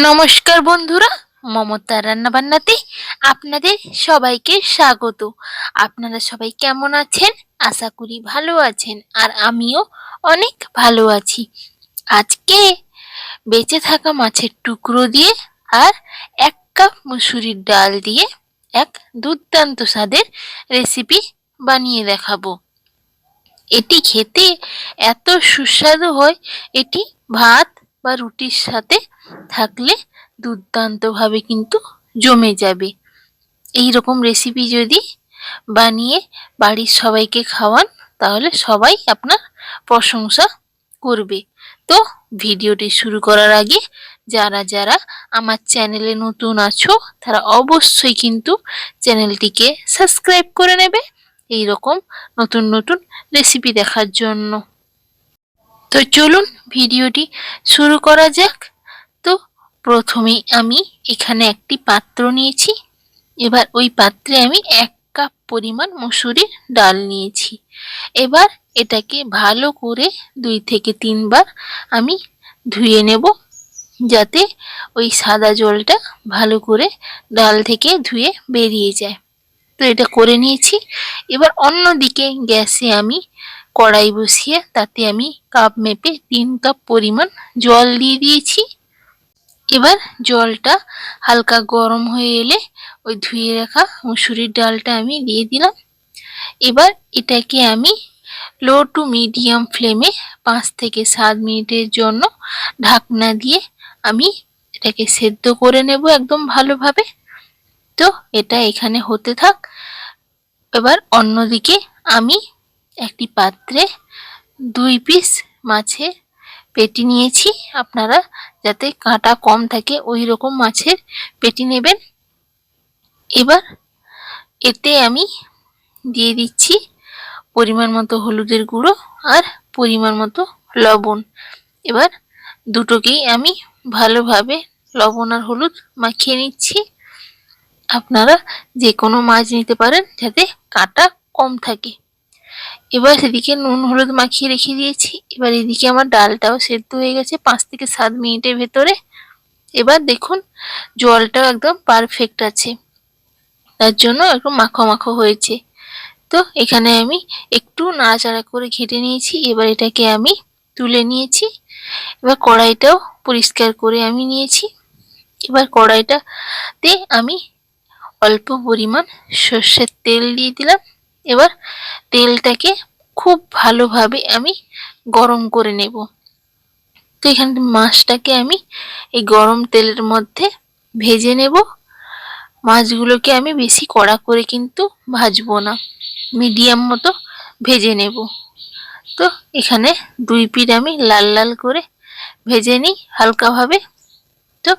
নমস্কার বন্ধুরা, মমতার রান্নাবান্নাতে আপনাদের সবাইকে স্বাগত। আপনারা সবাই কেমন আছেন? আশা করি ভালো আছেন, আর আমিও অনেক ভালো আছি। আজকে বেঁচে থাকা মাছের টুকরো দিয়ে আর 1 কাপ মুসুরির ডাল দিয়ে এক দুর্দান্ত স্বাদের রেসিপি বানিয়ে দেখাবো। এটি খেতে এত সুস্বাদু হয়, এটি ভাত বা রুটির সাথে থাকলে দুর্দান্তভাবে কিন্তু জমে যাবে। এই রকম রেসিপি যদি বানিয়ে বাড়ির সবাইকে খাওয়ান, তাহলে সবাই আপনার প্রশংসা করবে। তো ভিডিওটি শুরু করার আগে যারা যারা আমার চ্যানেলে নতুন আছো, তারা অবশ্যই কিন্তু চ্যানেলটিকে সাবস্ক্রাইব করে নেবে এই রকম নতুন নতুন রেসিপি দেখার জন্য। তো চলুন ভিডিওটি শুরু করা যাক। তো প্রথমেই আমি এখানে একটি পাত্র নিয়েছি। এবার ওই পাত্রে আমি 1 কাপ পরিমাণ মুসুরির ডাল নিয়েছি। এবার এটাকে ভালো করে 2 থেকে 3 বার আমি ধুয়ে নেব, যাতে ওই সাদা জলটা ভালো করে ডাল থেকে ধুয়ে বেরিয়ে যায়। তো এটা করে নিয়েছি। এবার অন্যদিকে গ্যাসে আমি কড়াই বসিয়ে তাতে আমি কাপ মেপে 3 কাপ পরিমাণ জল দিয়ে দিয়েছি। এবার জলটা হালকা গরম হয়ে এলে ওই ধুয়ে রাখা মুসুরির ডালটা আমি দিয়ে দিলাম। এবার এটাকে আমি লো টু মিডিয়াম ফ্লেমে 5 থেকে 7 মিনিটের জন্য ঢাকনা দিয়ে আমি এটাকে সেদ্ধ করে নেব একদম ভালোভাবে। তো এটা এখানে হতে থাক। এবার অন্যদিকে আমি একটি পাত্রে 2 পিস মাছের পেটি নিয়েছি। আপনারা যাতে কাঁটা কম থাকে ওই রকম মাছের পেটি নেবেন। এবার এতে আমি দিয়ে দিচ্ছি পরিমাণ মতো হলুদের গুঁড়ো আর পরিমাণ মতো লবণ। এবার দুটোকেই আমি ভালোভাবে লবণ আর হলুদ মাখিয়ে নিচ্ছি। আপনারা যে কোনো মাছ নিতে পারেন যাতে কাঁটা কম থাকে। এবার সেদিকে নুন হলুদ মাখিয়ে রেখে দিয়েছি। এবার এদিকে আমার ডালটাও সেদ্ধ হয়ে গেছে 5 থেকে 7 মিনিটের ভেতরে। এবার দেখুন জলটাও একদম পারফেক্ট আছে, তার জন্য একটু মাখো মাখো হয়েছে। তো এখানে আমি একটু নাড়াচাড়া করে ঘেটে নিয়েছি। এবার এটাকে আমি তুলে নিয়েছি। এবার কড়াইটাও পরিষ্কার করে আমি নিয়েছি। এবার কড়াইটাতে আমি অল্প পরিমাণ সর্ষের তেল দিয়ে দিলাম। এবার তেলটাকে খুব ভালোভাবে আমি গরম করে নেব। তো এখানে মাছটাকে আমি এই গরম তেলের মধ্যে ভেজে নেব। মাছগুলোকে আমি বেশি কড়া করে কিন্তু ভাজবো না, মিডিয়াম মতো ভেজে নেব। তো এখানে 2 পিঠ আমি লাল লাল করে ভেজে নিই হালকাভাবে। তো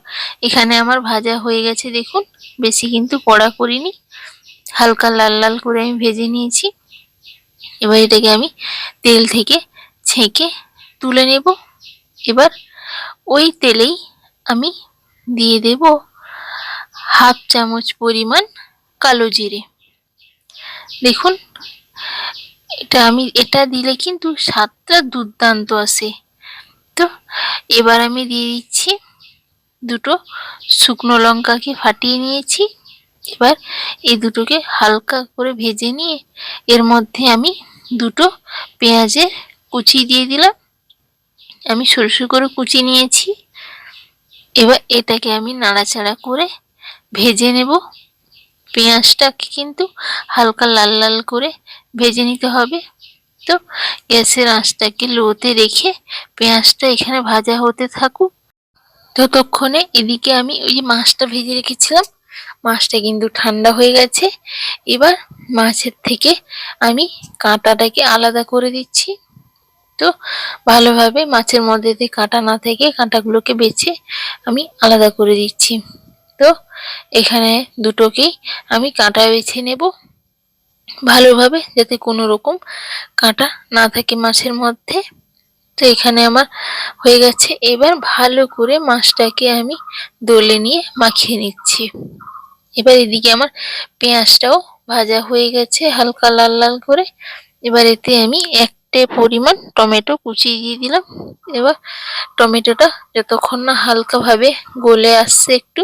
এখানে আমার ভাজা হয়ে গেছে, দেখুন বেশি কিন্তু কড়া করিনি, হালকা লাল লাল করে আমি ভেজে নিয়েছি। এবার এটাকে আমি তেল থেকে ছেঁকে তুলে নেব। এবার ওই তেলেই আমি দিয়ে দেব হাফ চামচ পরিমাণ কালো জিরে। দেখুন এটা দিলে কিন্তু স্বাদটা দুর্দান্ত আসে। তো এবার আমি দিয়ে দিচ্ছি 2টো শুকনো লঙ্কাকে ফাটিয়ে নিয়েছি। এবার এই দুটোকে হালকা করে ভেজে নিয়ে এর মধ্যে আমি 2টো পেঁয়াজের কুচি দিয়ে দিলাম। আমি সরু করে কুচি নিয়েছি। এবার এটাকে আমি নাড়াচাড়া করে ভেজে নেব। পেঁয়াজটাকে কিন্তু হালকা লাল লাল করে ভেজে নিতে হবে। তো গ্যাসের আঁচটাকে লোতে রেখে পেঁয়াজটা এখানে ভাজা হতে থাকুক। ততক্ষণে এদিকে আমি ওই যে মাছটা ভেজে রেখেছিলাম, মাছটা কিন্তু ঠান্ডা হয়ে গেছে। এবার মাছের থেকে আমি কাঁটাটাকে আলাদা করে দিচ্ছি। তো ভালোভাবে মাছের মধ্যে দিয়ে কাঁটা না থেকে কাঁটাগুলোকে বেছে আমি আলাদা করে দিচ্ছি। তো এখানে দুটোকেই আমি কাঁটা বেছে নেব ভালোভাবে, যাতে কোনো রকম কাঁটা না থাকে মাছের মধ্যে। তো এখানে আমার হয়ে গেছে। এবার ভালো করে মাছটাকে আমি দলে নিয়ে মাখিয়ে নিচ্ছি। এবার এদিকে আমার পেঁয়াজটাও ভাজা হয়ে গেছে হালকা লাল লাল করে। এবার এতে আমি 1 চারটে পরিমাণ টমেটো কুচিয়ে দিয়ে দিলাম। এবার টমেটোটা যতক্ষণ না হালকাভাবে গলে আসছে একটু,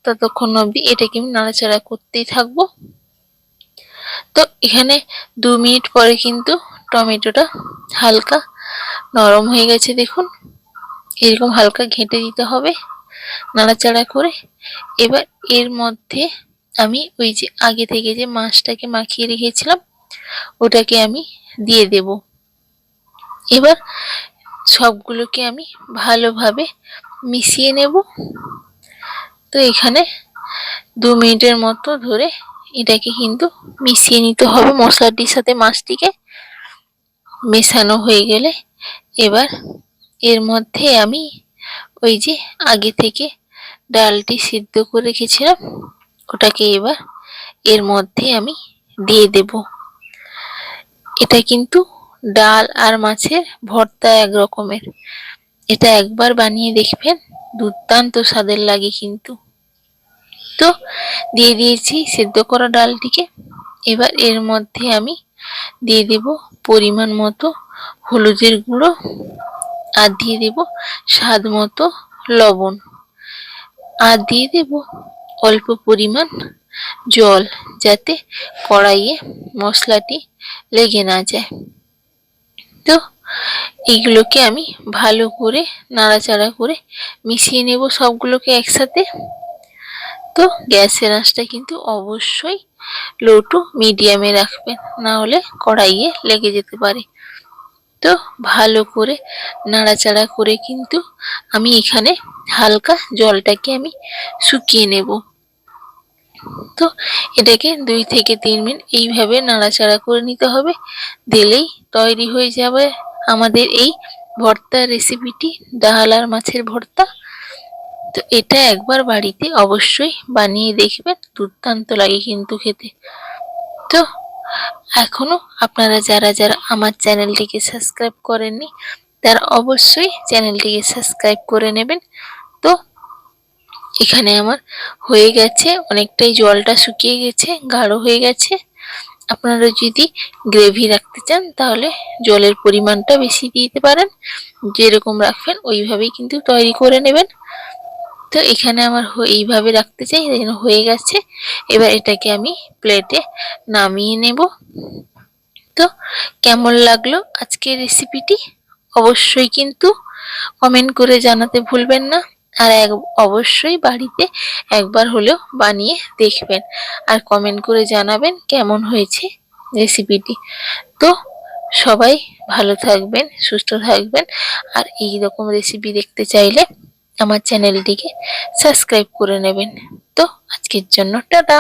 ততক্ষণ অবধি এটাকে আমি নাড়াচাড়া করতেই থাকবো। তো এখানে 2 মিনিট পরে কিন্তু টমেটোটা হালকা নরম হয়ে গেছে। দেখুন, এরকম হালকা ঘেঁটে দিতে হবে নাড়াচাড়া করে। এবার এর মধ্যে আমি ওই যে আগে থেকে যে মাছটাকে মাখিয়ে রেখেছিলাম ওটাকে আমি দিয়ে দেব। এবার সবগুলোকে আমি ভালোভাবে মিশিয়ে নেব। তো এখানে 2 মিনিটের মতো ধরে এটাকে কিন্তু মিশিয়ে নিতে হবে মশলাটির সাথে। মাছটিকে মেশানো হয়ে গেলে এবার এর মধ্যে আমি ওই যে আগে থেকে ডালটি সিদ্ধ করে রেখেছিলাম ওটাকে এবার এর মধ্যে আমি দিয়ে দেব। এটা কিন্তু ডাল আর মাছের ভর্তা এক রকমের। এটা একবার বানিয়ে দেখবেন, দুর্দান্ত স্বাদের লাগে কিন্তু। তো দিয়ে দিয়েছি সিদ্ধ করা ডালটিকে। এবার এর মধ্যে আমি দিয়ে দেব পরিমাণ মতো হলুদের গুঁড়ো আর দিয়ে দেব স্বাদ মতো লবণ আর দিয়ে দেব অল্প পরিমাণ জল, যাতে কড়াইয়ে মশলাটি লেগে না যায়। তো এইগুলোকে আমি ভালো করে নাড়াচাড়া করে মিশিয়ে নেব সবগুলোকে একসাথে। তো গ্যাসের আঁচটা কিন্তু অবশ্যই লো টু মিডিয়ামে রাখবেন, না হলে কড়াইয়ে লেগে যেতে পারে। তো ভালো করে নাড়াচাড়া করে কিন্তু আমি এখানে হালকা জলটাকে আমি শুকিয়ে নেব। তো এটাকে 2 থেকে 3 মিনিট এইভাবে নাড়াচাড়া করে নিতে হবে। দিলেই তৈরি হয়ে যাবে আমাদের এই ভর্তার রেসিপিটি, ডাল আর মাছের ভর্তা। তো এটা একবার বাড়িতে অবশ্যই বানিয়ে দেখবেন, দুর্দান্ত লাগে কিন্তু খেতে। তো এখনো আপনারা যারা যারা আমার চ্যানেলটিকে সাবস্ক্রাইব করেননি তারা অবশ্যই চ্যানেলটিকে সাবস্ক্রাইব করে নেবেন। তো এখানে আমার হয়ে গেছে, অনেকটাই জলটা শুকিয়ে গেছে, গাঢ় হয়ে গেছে। আপনারা যদি গ্রেভি রাখতে চান তাহলে জলের পরিমাণটা বেশি দিতে পারেন, যেরকম রাখবেন ওইভাবেই কিন্তু তৈরি করে নেবেন। তো এখানে আমার এইভাবে রাখতে চাই, হয়ে গেছে। এবার এটাকে আমি প্লেটে নামিয়ে নেব। তো কেমন লাগলো আজকের রেসিপিটি অবশ্যই কিন্তু কমেন্ট করে জানাতে ভুলবেন না। আর অবশ্যই বাড়িতে একবার হলেও বানিয়ে দেখবেন আর কমেন্ট করে জানাবেন কেমন হয়েছে রেসিপিটি। তো সবাই ভালো থাকবেন, সুস্থ থাকবেন। আর এই রকম রেসিপি দেখতে চাইলে আমার চ্যানেলটিকে সাবস্ক্রাইব করে নেবেন। তো আজকের জন্য টাটা।